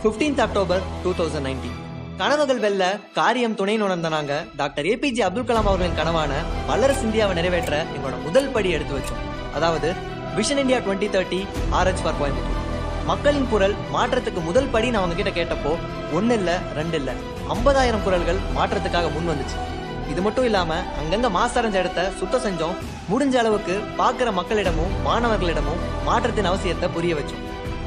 15th October 2019. கனவுகள் வெல்ல காரியம் துணை உணர்ந்த நாங்க டாக்டர் ஏபிஜே அப்துல் கலாம் அவர்களின் கனவான வல்லரசு இந்தியாவை நிறைவேற்ற எங்களோட முதல் படி எடுத்து வச்சோம். அதாவது vision India 2030 RH for Coimbatore. மக்களின் குரல் மாற்றத்துக்கு முதல் படி நான் அவங்க கிட்ட கேட்டப்போ 1 இல்ல 2 இல்ல 50,000 குரல்கள் மாற்றத்துக்காக முன் வந்துச்சு. இது மட்டும் இல்லாம அங்கங்க மாசடைஞ்ச இடத்த சுத்தம் செஞ்சோம். முடிஞ்ச அளவுக்கு பாக்குற மக்களிடமும் மாணவர்களிடமும் மாற்றத்தின் அவசியத்தை புரிய வச்சோம்.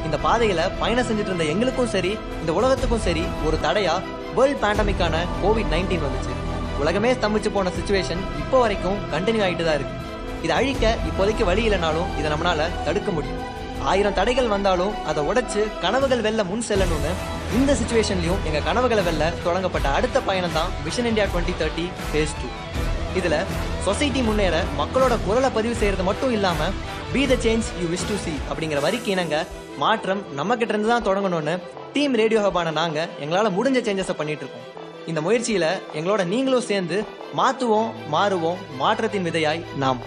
இந்த பாதையில பயணம் செஞ்சுட்டு இருந்த எங்களுக்கும் சரி இந்த உலகத்துக்கும் சரி ஒரு தடையா வேர்ல்ட் பேண்டமிக்கான COVID-19 வந்துச்சு. உலகமே ஸ்தம்பிச்சு போன சிச்சுவேஷன் இப்போ வரைக்கும் கண்டினியூ ஆகிட்டு தான் இருக்கு. இதை அழிக்க இப்போதைக்கு வழி இல்லைனாலும் இதை நம்மளால தடுக்க முடியும். 1000 தடைகள் வந்தாலும் அதை உடைச்சு கனவுகள் வெல்ல முன் செல்லணும்னு இந்த சிச்சுவேஷன்லயும் எங்க கனவுகளை வெல்ல தொடங்கப்பட்ட அடுத்த பயணம் தான் விஷன் இந்தியா 2030 phase 2. இதுல சொசைட்டி முன்னேற மக்களோட குரலை பதிவு செய்யறது மட்டும் இல்லாம be the change you wish to see அப்படிங்கிற வரிக்கு இணங்க மாற்றம் நம்ம கிட்ட இருந்து தான் தொடங்கணும்னு டீம் ரேடியோ ஹபான நாங்க எங்களால முடிஞ்ச சேஞ்சஸை பண்ணிட்டு இருக்கோம். இந்த முயற்சியில எங்களோட நீங்களும் சேர்ந்து மாத்துவோம், மாறுவோம், மாற்றத்தின் விதையாய் நாம்.